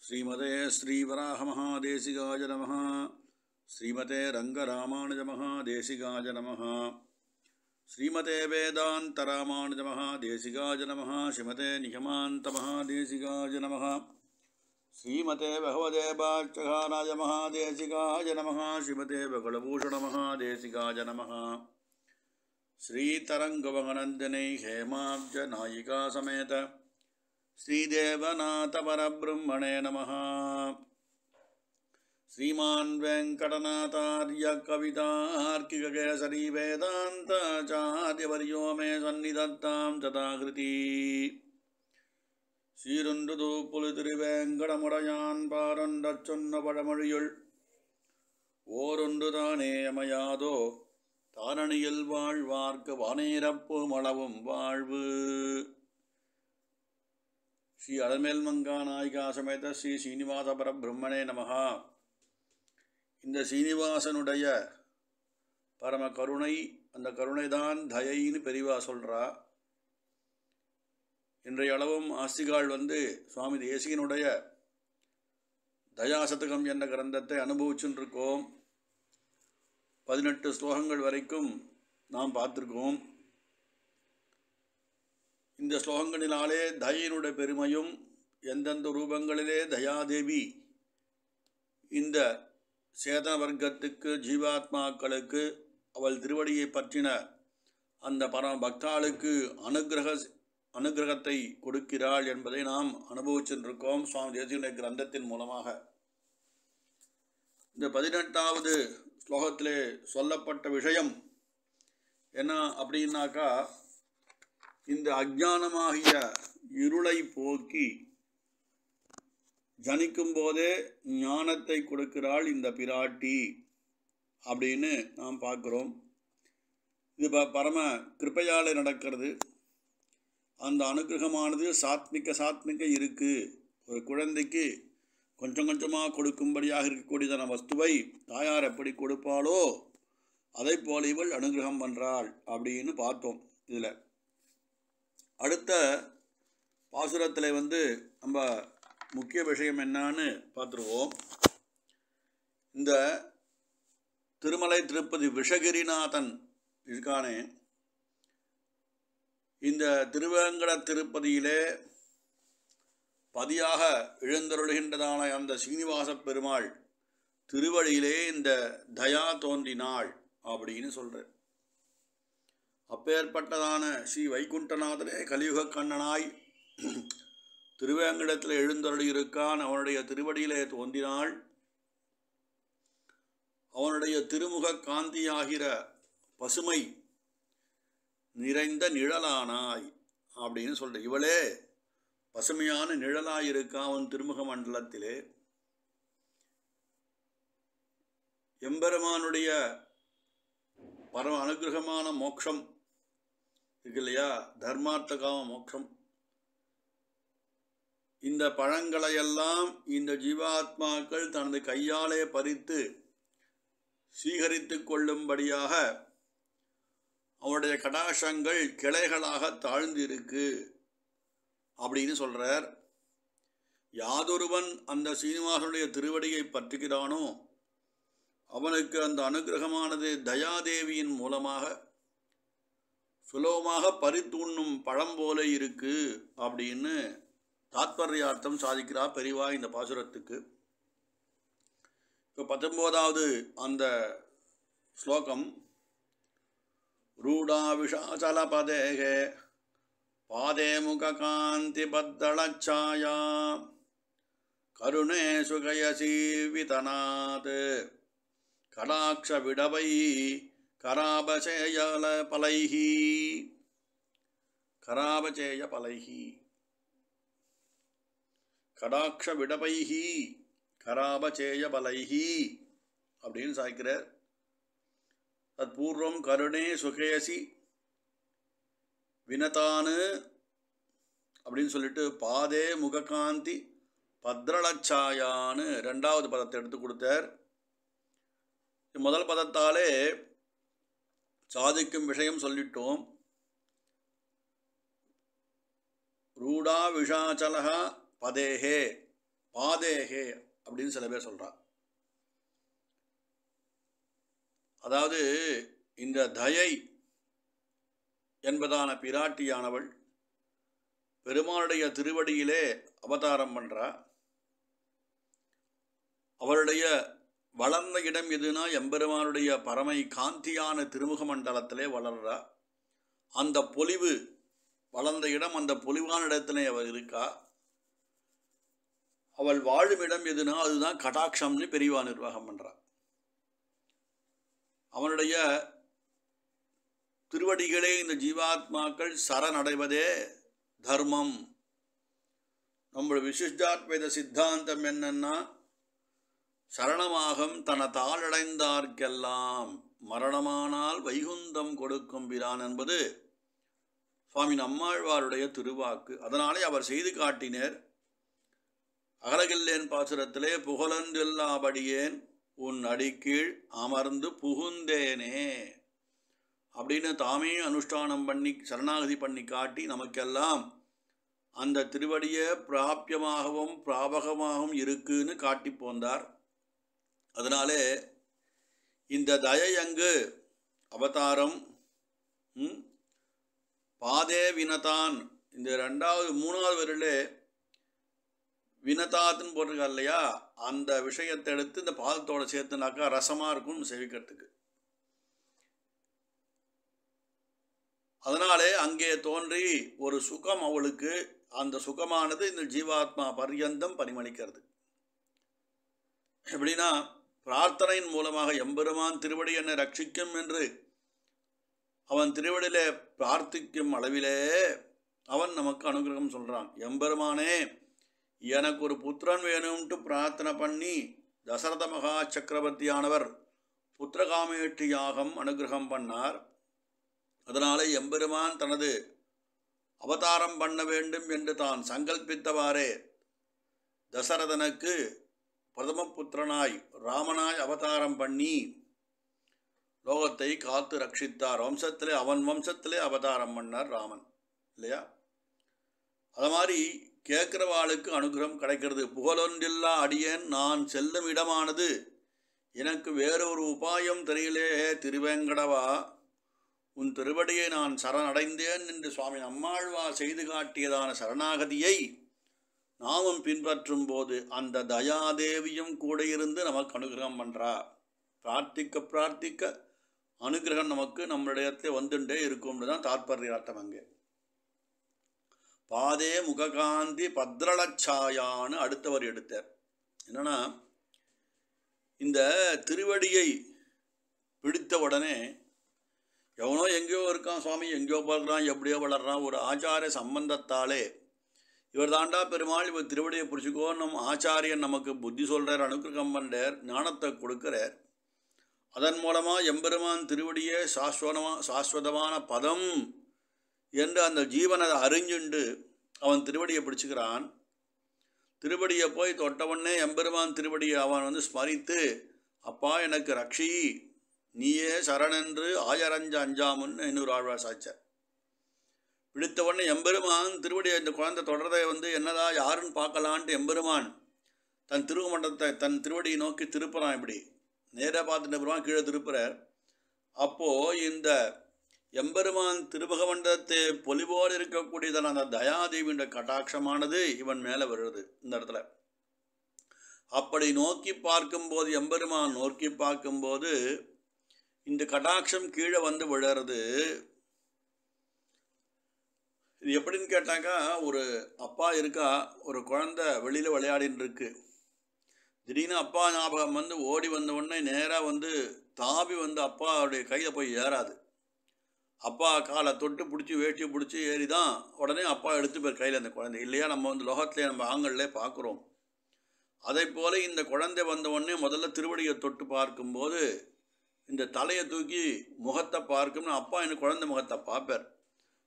श्रीमते श्रीवराहमहादेशिकाय नमः। श्रीमते रङ्गरामानुजमहादेशिकाय नमः। श्रीमते वेदान्तरामानुजमहादेशिकाय नमः। श्रीमते निगमान्तमहादेशिकाय नमः। श्रीमते भगवते भाष्यकाराय महादेशिकाय नमः। श्रीमते बकुलभूषणमहादेशिकाय नमः। श्रीतरङ्गवनन्दने हेमाब्जनायिका समेत श्रीदेवनाथपरब्रह्मणे नमः। श्रीमान् वेङ्कटनाथार्य कवितार्किककेसरी वेदान्ताचार्यवर्यो मे सन्निधत्तां तथाकृति। சீருண்டுது புலிதிருவேங்கடமுடையான் பாரொன்றச் சொன்ன பழமொழியுள் ஓரொன்று தானே அமையாதோ தாரணியில் வாழ்வார்க்கு வானேரப்பு மளவும் வாழ்வு. ஸ்ரீ அலமேல்மங்கா நாயிகா சமேத ஸ்ரீ சீனிவாச பரபிரம்மணே நமஹா. இந்த சீனிவாசனுடைய பரம கருணை, அந்த கருணைதான் தயைன்னு பெரியவா சொல்கிறா. இன்றைய அளவும் ஆஸ்திகால் சுவாமி தேசிகனுடைய தயாசதகம் என்ற கிரந்தத்தை அனுபவிச்சுருக்கோம். 18 ஸ்லோகங்கள் வரைக்கும் நாம் பார்த்துருக்கோம். இந்த ஸ்லோகங்களினாலே தயையினுடைய பெருமையும், எந்தெந்த ரூபங்களிலே தயாதேவி இந்த சேதன வர்க்கத்துக்கு ஜீவாத்மாக்களுக்கு அவள் திருவடியை பற்றின அந்த பரம பக்தாளுக்கு அனுகிரகத்தை கொடுக்கிறாள் என்பதை நாம் அனுபவிச்சுருக்கோம் சுவாமி தேசிகனுடைய கிரந்தத்தின் மூலமாக. இந்த 18வது ஸ்லோகத்திலே சொல்லப்பட்ட விஷயம் என்ன அப்படின்னாக்கா, இந்த அஞ்ஞானமாகிய இருளை போக்கி ஜனிக்கும் போதே ஞானத்தை கொடுக்கிறாள் இந்த பிராட்டி அப்படின்னு நாம் பார்க்குறோம். இது பரம கிருபையால் நடக்கிறது. அந்த அனுகிரகமானது சாத்மிக இருக்குது. ஒரு குழந்தைக்கு கொஞ்சம் கொஞ்சமாக கொடுக்கும்படியாக இருக்கக்கூடியதான வஸ்துவை தாயார் எப்படி கொடுப்பாளோ அதை போல இவள் அனுகிரகம் பண்ணுறாள் அப்படின்னு பார்த்தோம். இதில் அடுத்த பாசுரத்தில் நம்ம முக்கிய விஷயம் என்னான்னு பார்த்துருவோம். இந்த திருமலை திருப்பதி விஷகிரிநாதன் இருக்கானே, இந்த திருவேங்கட திருப்பதியிலே பதியாக எழுந்தருளுகின்றதான அந்த சீனிவாச பெருமாள் திருவழியிலே இந்த தயா தோன்றினாள் அப்படின்னு சொல்கிறார். அப்பேற்பட்டதான ஸ்ரீ வைகுண்டநாதனே கலியுக கண்ணனாய் திருவேங்கடத்தில் எழுந்தருளி இருக்கான். அவனுடைய திருவடியிலே தோன்றினாள். அவனுடைய திருமுக காந்தியாகிற பசுமை நிறைந்த நிழலானாய் அப்படின்னு சொல்ற. இவளே பசுமையான நிழலாயிருக்கா அவன் திருமுக மண்டலத்திலே. எம்பெருமானுடைய பரம அனுகிரகமான மோட்சம் இருக்கு இல்லையா, தர்மார்த்த காம மோட்சம். இந்த பழங்களையெல்லாம் இந்த ஜீவாத்மாக்கள் தனது கையாலே பறித்து சீகரித்து கொள்ளும்படியாக அவருடைய கடாசங்கள் கிளைகளாக தாழ்ந்திருக்கு அப்படின்னு சொல்கிறார். யாதொருவன் அந்த சீனிவாசனுடைய திருவடியை பற்றுகிறானோ அவனுக்கு அந்த அனுகிரகமானது தயாதேவியின் மூலமாக சுலபமாக பறித்துண்ணும் பழம் போல இருக்கு அப்படின்னு தாத்பர்யார்த்தம் சாதிக்கிறார் பெரிவா இந்த பாசுரத்துக்கு. இப்போ 19வது அந்த ஸ்லோகம், ரூடா விஷாச்சல பதேகே பாதே முகாந்தி பத்தளச்சாயா கருணே சுகயசி விதனாத் கடாட்ச விடவை கராபச்சேய பலைஹி கடாட்ச விடபைஹி கராபச்சேய பலைஹி அப்படின்னு சாய்க்கிறார். தற்பூர்வம் கருணே சுகேசி வினதானு அப்படின்னு சொல்லிட்டு பாதே முககாந்தி பத்ரளச்சாயான்னு 2வது பதத்தை எடுத்து கொடுத்தார். முதல் பதத்தாலே சாதிக்கும் விஷயம் சொல்லிட்டோம். ரூடா விஷாச்சலஹ பதேஹே பாதேகே அப்படின்னு சில பேர் சொல்றா. அதாவது இந்த தயை என்பதான பிராட்டியானவள் பெருமாளுடைய திருவடியிலே அவதாரம் பண்றா. அவருடைய வளர்ந்த இடம் எதுனா எம்பெருமானுடைய பரமை காந்தியான திருமுக மண்டலத்திலே வளர்றா. அந்த பொலிவு வளர்ந்த இடம், அந்த பொலிவான இடத்திலே அவள் இருக்கா. அவள் வாழும் இடம் எதுனா அதுதான் கடாட்சம்னு பெரியவா நிர்வாகம் பண்றா. அவனுடைய திருவடிகளே இந்த ஜீவாத்மாக்கள் சரணடைவதே தர்மம். நம்முடைய விசிஷ்டாத்வைத சித்தாந்தம் என்னன்னா, சரணமாகம் தன தாளடைந்தார்க்கெல்லாம் மரணமானால் வைகுந்தம் கொடுக்கும் பிரான் என்பது சுவாமி நம்மாழ்வாருடைய திருவாக்கு. அதனாலே அவர் செய்து காட்டினர். அகலகில்லேன் பாசுரத்திலே புகழன்றெல்லாபடியேன் உன் அடிக்கீழ் அமர்ந்து புகுந்தேனே அப்படின்னு தாமே அனுஷ்டானம் பண்ணி சரணாகதி பண்ணி காட்டி நமக்கெல்லாம் அந்த திருவடியை பிராபியமாகவும் பிராபகமாகவும் இருக்குன்னு காட்டி போந்தார். அதனாலே இந்த தயையங்கு அவதாரம் பாதே வினதான், இந்த மூணாவது வரிலே வினதாத்துன்னு போட்டிருக்கா இல்லையா, அந்த விஷயத்தை எடுத்து இந்த பாதத்தோடு சேர்த்துனாக்கா ரசமாக இருக்கும் சேவிக்கிறதுக்கு. அதனாலே அங்கே தோன்றி ஒரு சுகம் அவளுக்கு, அந்த சுகமானது இந்த ஜீவாத்மா பர்யந்தம் பரிமளிக்கிறது. எப்படின்னா, பிரார்த்தனையின் மூலமாக எம்பெருமான் திருவடி என்னை ரட்சிக்கும் என்று அவன் திருவடியிலே பிரார்த்திக்கும் அளவிலே அவன் நமக்கு அனுகிரகம் சொல்கிறான். எம்பெருமானே எனக்கு ஒரு புத்திரன் வேணும்ட்டு பிரார்த்தனை பண்ணி தசரத மகா சக்கரவர்த்தியானவர் புத்திரகாமேட்டி யாகம் அனுகிரகம் பண்ணார். அதனாலே எம்பெருமான் தனது அவதாரம் பண்ண வேண்டும் என்று தான் சங்கல்பித்தவாறே தசரதனுக்கு பிரதம புத்திரனாய் ராமனாய் அவதாரம் பண்ணி லோகத்தை காத்து ரட்சித்தார். வம்சத்திலே அவன் வம்சத்திலே அவதாரம் பண்ணார் ராமன் இல்லையா. அது மாதிரி கேட்குறவாளுக்கு அனுகிரகம் கிடைக்கிறது. புகழொன்றில்லா அடியேன் நான் செல்லும் இடமானது எனக்கு வேறொரு உபாயம் தெரியலே திருவேங்கடவா, உன் திருவடியை நான் சரணடைந்தேன் என்று சுவாமி நம்மாழ்வா செய்து காட்டியதான சரணாகதியை நாமும் பின்பற்றும் போது அந்த தயாதேவியும் கூட இருந்து நமக்கு அனுகிரகம் பண்ணுறா. பிரார்த்திக்க பிரார்த்திக்க அனுகிரகம் நமக்கு நம்மளிடத்துல வந்துட்டே இருக்கும்னு தான் தாற்பயார்த்தம். அங்கே பாதே முககாந்தி பத்ரலச்சாயான்னு அடுத்தவர் எடுத்தார். என்னன்னா, இந்த திருவடியை பிடித்த உடனே எவனோ எங்கேயோ இருக்கான் சுவாமி, எங்கேயோ பார்க்குறான், எப்படியோ வளர்றான், ஒரு ஆச்சாரிய சம்பந்தத்தாலே இவர் தாண்டா பெருமாள், இவர் திருவடியை பிடிச்சிக்கோ, நம் ஆச்சாரியன் நமக்கு புத்தி சொல்கிறார், அனுகிரகம் பண்ணுறார், ஞானத்தை கொடுக்குறார். அதன் மூலமாக எம்பெருமான் திருவடியே சாஸ்வதமான பதம் என்று அந்த ஜீவனை அறிஞ்சுண்டு அவன் திருவடியை பிடிச்சிக்கிறான். திருவடியை போய் தொட்டவொடனே எம்பெருமான் திருவடியை அவன் ஸ்மரித்து, அப்பா எனக்கு ரக்ஷி, நீயே சரணென்று ஆயரஞ்ச அஞ்சாமுன்னு இன்னொரு ஆழ்வார் சாச்சார். பிடித்தவொடனே எம்பெருமான் திருவடியை இந்த குழந்தை தொடர்றதை என்னதா யாருன்னு பார்க்கலான்ட்டு எம்பெருமான் தன் திருமண்டலத்தை தன் திருவடியை நோக்கி திருப்புறான். இப்படி நேராக பார்த்துட்டு பெருமான் கீழே திருப்புறார். அப்போது இந்த எம்பெருமான் திருபகமண்டலத்தை பொலிவோடு இருக்கக்கூடியதான அந்த தயாதேவியுடைய கட்டாட்சமானது இவன் மேலே வருது இந்த இடத்துல. அப்படி நோக்கி பார்க்கும்போது, எம்பெருமான் நோக்கி பார்க்கும்போது இந்த கட்டாட்சம் கீழே விழறது. இது எப்படின்னு கேட்டாக்கா, ஒரு அப்பா இருக்கா, ஒரு குழந்தை வெளியில் விளையாடின்னு இருக்கு. திடீர்னு அப்பா ஞாபகம் ஓடி வந்த உடனே நேராக தாவி அப்பாவுடைய கையில் போய் ஏறாது. அப்பா காலை தொட்டு பிடிச்சி வேட்டி பிடிச்சி ஏறி தான் உடனே அப்பா எடுத்து போய் கையில் அந்த குழந்தை இல்லையா. நம்ம லோகத்திலே நம்ம ஆண்கள்லே பார்க்குறோம். அதை போல் இந்த குழந்தை வந்த உடனே முதல்ல திருவடியை தொட்டு பார்க்கும்போது இந்த தலையை தூக்கி முகத்தை பார்க்கும்னு அப்பா இந்த குழந்தை முகத்தை பார்ப்பார்.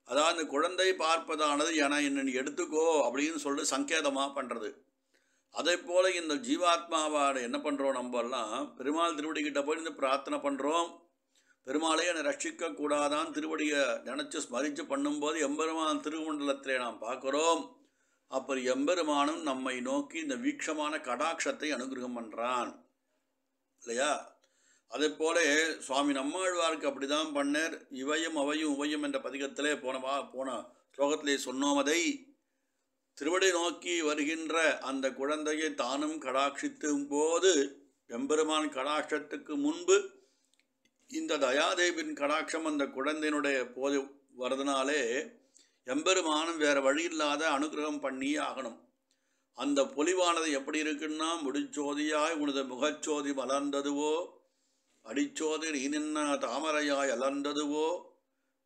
அதாவது இந்த குழந்தை பார்ப்பதானது என்னை எடுத்துக்கோ அப்படின்னு சொல்லிட்டு சங்கேதமாக பண்ணுறது. அதே போல் இந்த ஜீவாத்மாவாட என்ன பண்ணுறோம், நம்மெல்லாம் பெருமாள் திருவடிக்கிட்ட போய் இந்த பிரார்த்தனை பண்ணுறோம். பெருமாளே என்னை ரட்சிக்கக்கூடாதான் திருவடியை நினச்சி ஸ்மரித்து பண்ணும்போது எம்பெருமான் திருமண்டலத்திலே நாம் பார்க்குறோம். அப்புறம் எம்பெருமானும் நம்மை நோக்கி இந்த வீக்ஷமான கடாட்சத்தை அனுகிரகம் பண்ணுறான் இல்லையா? அதே போல சுவாமி நம்மாழ்வாருக்கு அப்படி தான் பண்ணார். இவையும் அவையும் உவையும் என்ற பதிகத்திலே போன ஸ்லோகத்திலே சொன்னோமதை திருவடி நோக்கி வருகின்ற அந்த குழந்தையை தானும் கடாட்சித்தும் போது எம்பெருமான் கடாட்சத்துக்கு முன்பு இந்த தயாதேவின் கடாட்சம் அந்த குழந்தையினுடைய போது வரதுனாலே எம்பெருமானும் வேறு வழி இல்லாத அனுகிரகம் பண்ணியே ஆகணும். அந்த பொலிவானது எப்படி இருக்குன்னா, முடிச்சோதியாய் உனது முகச்சோதி மலர்ந்ததுவோ, அடிச்சோதி நீ நின்ன தாமரையாய் அலர்ந்ததுவோ,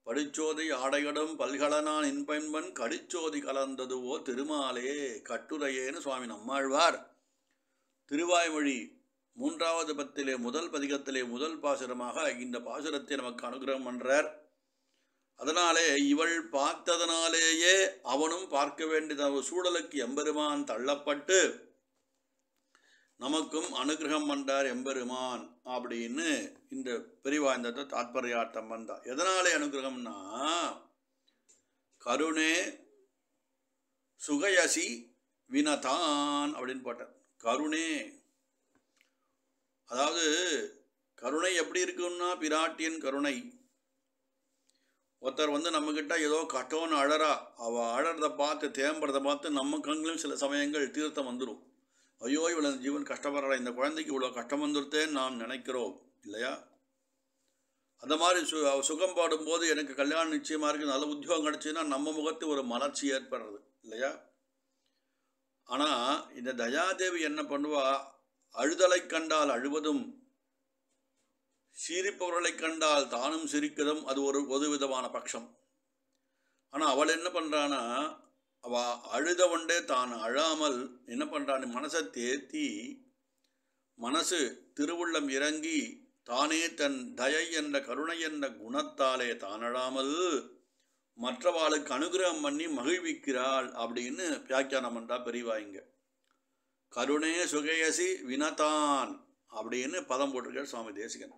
படிச்சோதி ஆடையடும் பல்கலனான் இன்பென்பன் கடிச்சோதி கலந்ததுவோ திருமாலே கட்டுரையேன்னு சுவாமி நம்மாழ்வார் திருவாய்மொழி 3வது பத்திலே முதல் பதிகத்திலே முதல் பாசுரமாக இந்த பாசுரத்தை நமக்கு அனுகிரகம் பண்றார். அதனாலே இவள் பார்த்ததனாலேயே அவனும் பார்க்க வேண்டியத சூழலுக்கு எம்பெருமான் தள்ளப்பட்டு நமக்கும் அனுகிரகம் பண்றார் எம்பெருமான் அப்படின்னு இந்த பெரிவாய்ந்தத்தை தாத்பர்யார்த்தம் வந்தா. எதனாலே அனுகிரகம்னா, கருணே சுகயசி வினதான் அப்படின்னு போட்டார். கருணே, அதாவது கருணை எப்படி இருக்குன்னா, பிராட்டியின் கருணை. ஒருத்தர் நம்மக்கிட்ட ஏதோ கட்டோன்னு அழறா, அவள் அழறதை பார்த்து தேம்பறதை பார்த்து நம்ம கண்களும் சில சமயங்கள் தீர்த்தம் வந்துடும். ஐயோ இவ்வளோ ஜீவன் கஷ்டப்படுறா, இந்த குழந்தைக்கு இவ்வளோ கஷ்டம் வந்துருத்தேன்னு நாம் நினைக்கிறோம் இல்லையா? அந்த மாதிரி சுகம் பாடும்போது எனக்கு கல்யாணம் நிச்சயமாக இருக்குது, நல்ல உத்தியோகம் கிடச்சின்னா நம்ம முகத்து ஒரு மலர்ச்சி ஏற்படுறது இல்லையா? ஆனால் இந்த தயாதேவி என்ன பண்ணுவா, அழுதலை கண்டால் அழுவதும் சிரிப்பவர்களை கண்டால் தானும் சிரிக்கதும் அது ஒரு விதமான பட்சம். ஆனால் அவள் என்ன பண்ணுறான்னா, அவள் அழுத கொண்டே தான் அழாமல் என்ன பண்ணுறான்னு மனசை தேத்தி, மனசு திருவுள்ளம் இறங்கி தானே தன் தயை என்ற கருணை என்ற குணத்தாலே தான் அழாமல் மற்றவாளுக்கு அனுகிரகம் பண்ணி மகிழ்விக்கிறாள் அப்படின்னு வியாக்கியானம் பண்ணுறா பெரியவாய்ங்க. கருணே சுகயசி வினதான் அப்படின்னு பதம் போட்டிருக்கார் சுவாமி தேசிகன்.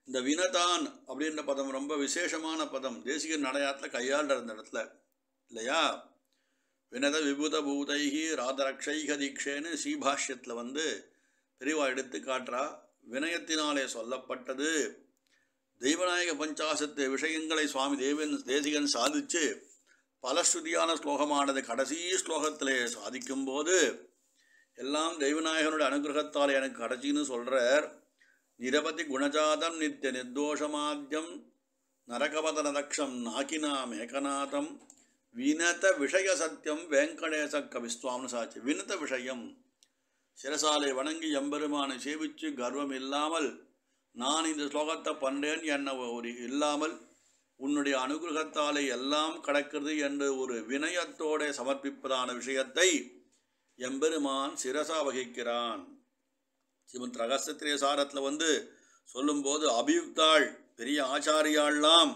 இந்த வினதான் அப்படின்ற பதம் ரொம்ப விசேஷமான பதம். தேசிகன் நடையாத்தில் கையாளுற அந்த இடத்துல இல்லையா? வினத விபுத பூதைகி ராதரக்ஷைக தீட்சேன்னு ஸ்ரீபாஷ்யத்தில் பெரியவா எடுத்து காட்டுறா. வினயத்தினாலே சொல்லப்பட்டது தெய்வநாயக பஞ்சாசத்து விஷயங்களை சுவாமி தேசிகன் சாதித்து பலஸ்ருதியான ஸ்லோகமானது கடைசி ஸ்லோகத்திலே சாதிக்கும்போது எல்லாம் தெய்வநாயகனுடைய அனுகிரகத்தால் எனக்கு கடைசின்னு சொல்கிறார். நிரவதி குணஜாதம் நித்திய நிர்தோஷமாத்யம் நரகவதன தக்ஷம் நாக்கினாம் ஏகநாதம் வினத விஷய சத்தியம் வெங்கடேச கவிஸ்வாம்னு சாட்சி. வினத விஷயம், சிரசாலை வணங்கி எம்பெருமானை சேவித்து கர்வம் இல்லாமல் நான் இந்த ஸ்லோகத்தை பண்ணுறேன் என்ன ஒரு இல்லாமல் உன்னுடைய அனுகிரகத்தாலே எல்லாம் கடக்கிறது என்று ஒரு வினயத்தோடு சமர்ப்பிப்பதான விஷயத்தை எம்பெருமான் சிரசா வகிக்கிறான். ஸ்ரீமத் ரகசிய சாரத்தில் சொல்லும்போது அபியுக்தாள் பெரிய ஆச்சாரியாள்லாம்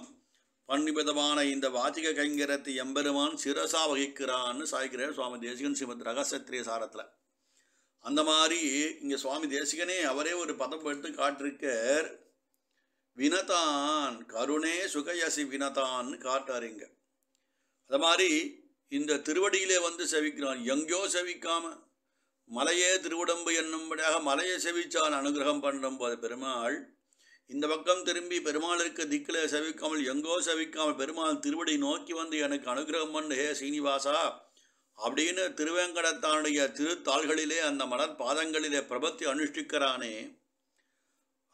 பன்னிவிதமான இந்த வாச்சிக கைங்கரத்தை எம்பெருமான் சிரசா வகிக்கிறான்னு சாய்க்கிறார் சுவாமி தேசிகன் ஸ்ரீமத் ரகசிய சாரத்தில். அந்த மாதிரி இங்கே சுவாமி தேசிகனே அவரே ஒரு பதம் எடுத்து காட்டிருக்கார். வினதான் கருணே சுகயசி வினதான்னு காட்டாருங்க. அது மாதிரி இந்த திருவடியிலே செவிக்கிறான். எங்கேயோ செவிக்காம மலையே திருவுடம்பு என்னும்படியாக மலையை செவிச்சான் அனுகிரகம் பண்ணும்போது பெருமாள் இந்த பக்கம் திரும்பி பெருமாள் இருக்க திக்கில் செவிக்காமல் எங்கோ செவிக்காமல் பெருமாள் திருவடி நோக்கி எனக்கு அனுகிரகம் பண்ணு ஹே சீனிவாசா அப்படின்னு திருவேங்கடத்தானுடைய திருத்தாள்களிலே அந்த மலர் பாதங்களிலே பிரபத்தி அனுஷ்டிக்கிறானே,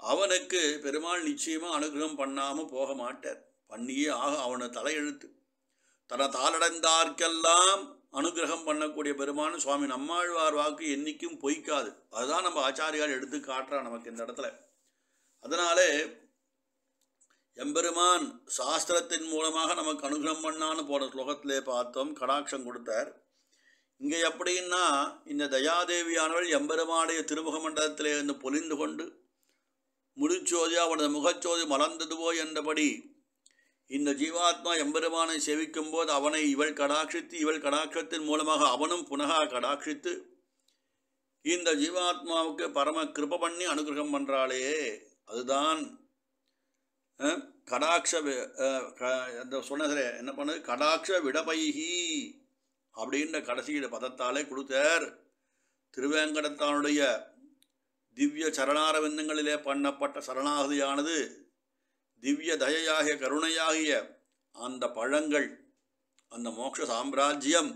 அவனுக்கு பெருமாள் நிச்சயமாக அனுகிரகம் பண்ணாமல் போக மாட்டார். பண்ணியே ஆக அவனை தலையெழுத்து. தன தாளடைந்தார்க்கெல்லாம் அனுகிரகம் பண்ணக்கூடிய பெருமான் சுவாமி நம்மாழ்வார் வாக்கு என்றைக்கும் பொய்க்காது. அதுதான் நம்ம ஆச்சாரியால் எடுத்து காட்டுறா நமக்கு இந்த இடத்துல. அதனாலே எம்பெருமான் சாஸ்திரத்தின் மூலமாக நமக்கு அனுகிரகம் பண்ணான்னு போன ஸ்லோகத்திலே பார்த்தோம், கடாட்சம் கொடுத்தார். இங்கே எப்படின்னா இந்த தயாதேவியானவள் எம்பெருமானுடைய திருமுக மண்டலத்திலே பொலிந்து கொண்டு முடிச்சோதி அவனது முகச்சோதி மலர்ந்ததுவோ என்றபடி இந்த ஜீவாத்மா எம்பெருமானை சேவிக்கும் போது அவனை இவள் கடாட்சித்து இவள் கடாட்சத்தின் மூலமாக அவனும் புனகா கடாட்சித்து இந்த ஜீவாத்மாவுக்கு பரம கிருப பண்ணி அனுகிரகம் பண்ணுறாளே, அதுதான் கடாட்ச சொன்னதில் என்ன பண்ணுது, கடாட்ச விடபைகி அப்படின்ற கடைசியில் பதத்தாலே கொடுத்தார். திருவேங்கடத்தானுடைய திவ்ய சரணாரவிந்தங்களிலே பண்ணப்பட்ட சரணாகதியானது திவ்ய தயையாகிய கருணையாகிய அந்த பழங்கள், அந்த மோட்ச சாம்ராஜ்யம்,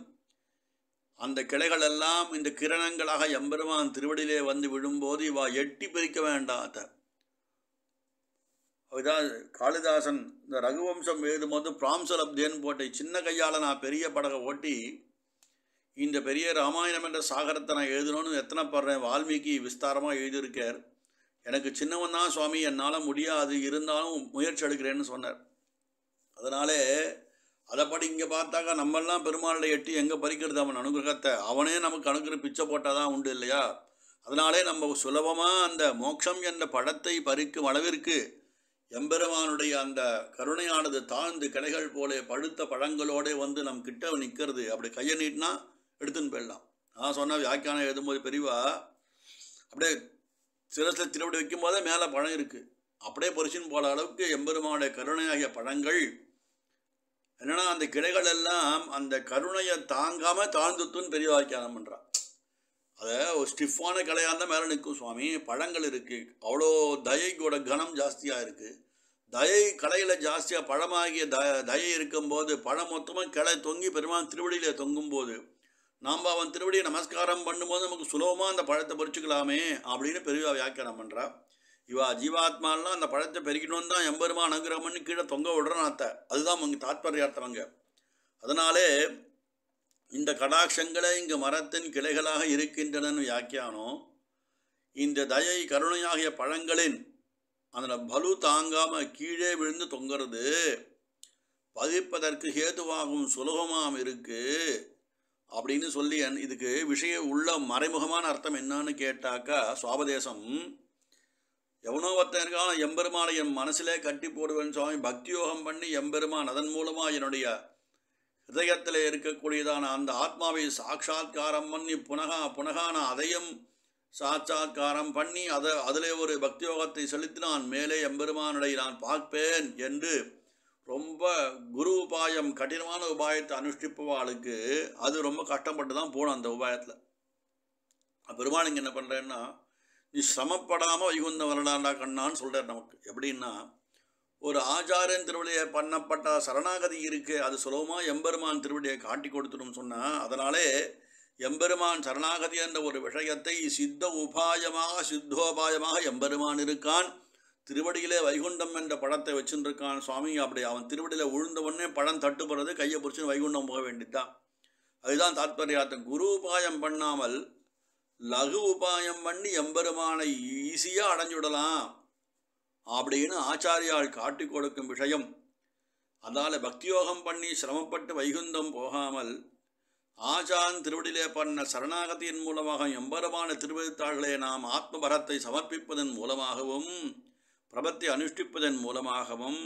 அந்த கிளைகள் எல்லாம் இந்த கிரணங்களாக எம்பெருமான் திருவடியிலே வந்து விழும்போது இவா எட்டி பிரிக்க வேண்டாத. அதுதான் காளிதாசன் இந்த ரகுவம்சம் எழுதும்போது பிராம்சலப்தேன்னு போட்ட சின்ன கையால் நான் பெரிய படகை ஓட்டி இந்த பெரிய ராமாயணம் என்ற சாகரத்தை நான் எழுதணும்னு எத்தனை படுறேன். வால்மீகி விஸ்தாரமாக எழுதியிருக்கார். எனக்கு சின்னவன் தான் சுவாமி, என்னால் முடியாது, இருந்தாலும் முயற்சி எடுக்கிறேன்னு சொன்னார். அதனாலே அதைப்படி இங்கே பார்த்தாக்கா நம்மெல்லாம் பெருமாளை எட்டி எங்கே பறிக்கிறது அவன் அனுகிரகத்தை? அவனே நமக்கு அனுகிரகம் பிச்சை போட்டால் தான் உண்டு இல்லையா? அதனாலே நம்ம சுலபமாக அந்த மோட்சம் என்ற பழத்தை பறிக்கும் அளவிற்கு எம்பெருமானுடைய அந்த கருணையானது தாழ்ந்து கிளைகள் போலே பழுத்த பழங்களோடே வந்து நம் கிட்ட நிற்கிறது. அப்படி கையை நீட்டினா எடுத்துன்னு போயிடலாம். நான் சொன்னால் வியாக்கியானம் எழுதும்போது பெரியவா அப்படியே சிரசில் திருவடி வைக்கும் போதே மேலே பழம் இருக்குது, அப்படியே பொரிச்சின்னு போகிற அளவுக்கு எம்பெருமானுடைய கருணையாகிய பழங்கள் என்னன்னா அந்த கிளைகள் எல்லாம் அந்த கருணையை தாங்காமல் தாழ்ந்துத்துன்னு பெரிய வியாக்கியானம் பண்ணுறான். அதை ஒரு ஸ்டிஃபான கிளையாக இருந்தால் மேலே நிற்கும் சுவாமி. பழங்கள் இருக்குது, அவ்வளோ தயைக்கூட கனம் ஜாஸ்தியாக இருக்குது. தயை கலையில் ஜாஸ்தியாக பழமாகிய தயை இருக்கும்போது பழம் மொத்தமாக கிளை தொங்கி பெருமான் திருவடியில் தொங்கும்போது நாம் அவன் திருவடியை நமஸ்காரம் பண்ணும்போது நமக்கு சுலபமாக அந்த பழத்தை பறிச்சுக்கலாமே அப்படின்னு பெரிய வியாக்கியானம் பண்ணுறா. இவா ஜீவாத்மாலாம் அந்த பழத்தை பெருக்கணும்னு தான் எம்பெருமான் அனுகிரகம் பண்ணி கீழே தொங்க விடுறான். அதுதான் அவங்க தாத்பர்யார்த்தவங்க. அதனாலே இந்த கடாட்சங்களே இங்கு மரத்தின் கிளைகளாக இருக்கின்றனன்னு வியாக்கியானம். இந்த தயை கருணையாகிய பழங்களின் அந்த பலு தாங்காமல் கீழே விழுந்து தொங்கிறது பதிப்பதற்கு ஹேதுவாகும் சுலபமாம் இருக்கு அப்படின்னு சொல்லி இதுக்கு விஷய உள்ள மறைமுகமான அர்த்தம் என்னன்னு கேட்டாக்கா சுவாபதேசம். எவனோ ஒருத்தன் இருக்கான எம்பெருமானை என் மனசிலே கட்டி போடுவேன் சுவாமி, பக்தியோகம் பண்ணி எம்பெருமான் அதன் மூலமாக என்னுடைய ஹிருதயத்தில் இருக்கக்கூடியதான அந்த ஆத்மாவை சாட்சாத்காரம் பண்ணி புனகான அதையும் சாட்சாத்காரம் பண்ணி அதிலே ஒரு பக்தியோகத்தை செலுத்தி நான் மேலே எம்பெருமானுடைய நான் பார்ப்பேன் என்று ரொம்ப குரு உபாயம் கடினமான உபாயத்தை அனுஷ்டிப்பவாளுக்கு அது ரொம்ப கஷ்டப்பட்டு தான் போகணும். அந்த உபாயத்தில் பெருமானுங்க என்ன பண்ணுறேன்னா, நீ சிரமப்படாமல் வைகுந்தம் வரலாண்டா கண்ணான்னு சொல்கிறார் நமக்கு. எப்படின்னா, ஒரு ஆச்சாரியன் திருவடியை பண்ணப்பட்ட சரணாகதி இருக்கு, அது சுலபமாக எம்பெருமான் திருவடியை காட்டி கொடுத்துடும் சொன்னால், அதனாலே எம்பெருமான் சரணாகதி என்ற ஒரு விஷயத்தை சித்தோபாயமாக எம்பெருமான் இருக்கான். திருவடியிலே வைகுண்டம் என்ற பழத்தை வச்சுருக்கான் சுவாமி. அப்படி அவன் திருவடியில் உழுந்தவொடனே பழம் தட்டுப்படுறது, கையை பிடிச்சின்னு வைகுண்டம் போக வேண்டியதுதான். அதுதான் தாத்பர்யார்த்தம். குரு உபாயம் பண்ணாமல் லகு உபாயம் பண்ணி எம்பெருமானை ஈஸியாக அடைஞ்சுவிடலாம் அப்படின்னு ஆச்சாரியால் காட்டி கொடுக்கும் விஷயம். அதனால் பக்தியோகம் பண்ணி சிரமப்பட்டு வைகுந்தம் போகாமல் ஆச்சான் திருவடியிலே பண்ண சரணாகதியின் மூலமாக எம்பெருமான திருவடித்தாள்களே நாம் ஆத்மபரத்தை சமர்ப்பிப்பதன் மூலமாகவும் பிரபத்தை அனுஷ்டிப்பதன் மூலமாகவும்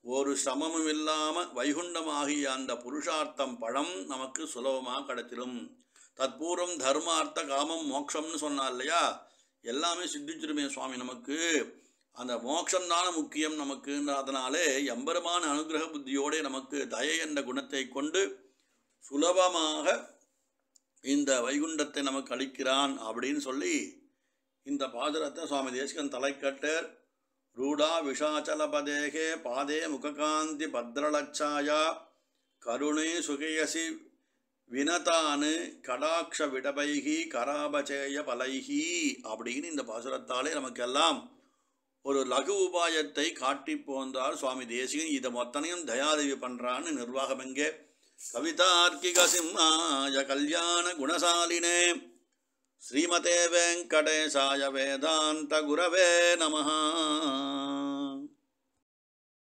ஒரு சிரமமும் இல்லாமல் வைகுண்டமாகிய அந்த புருஷார்த்தம் பழம் நமக்கு சுலபமாக கிடைச்சிடும். தற்பூர்வம் தர்மார்த்த காமம் மோட்சம்னு சொன்னா இல்லையா, எல்லாமே சித்திச்சிருமே சுவாமி நமக்கு. அந்த மோட்சம்தான முக்கியம் நமக்கு. அதனாலே எம்பெருமான அனுகிரக புத்தியோடு நமக்கு தயை என்ற குணத்தை கொண்டு சுலபமாக இந்த வைகுண்டத்தை நமக்கு அளிக்கிறான் அப்படின்னு சொல்லி இந்த பாசுரத்தை சுவாமி தேசிகன் தலைக்கட்டர். ரூடா விஷாச்சலபதேகே பாதே முககாந்தி பத்ரலட்சாயா கருணை சுகயசி வினதானு கடாட்ச விடபைகி கராபச்சேய பலைகி அப்படின்னு இந்த பாசுரத்தாலே நமக்கெல்லாம் ஒரு லகு உபாயத்தை காட்டி போந்தார் சுவாமி தேசிகன். இதை மொத்தனையும் தயாதேவி பண்ணுறான்னு நிர்வாகம் எங்கே. கவிதார்க்கிக சிம்மாய கல்யாண குணசாலினே ஸ்ரீமதே வெங்கடேசாய வேதாந்த குரவே நமஹ.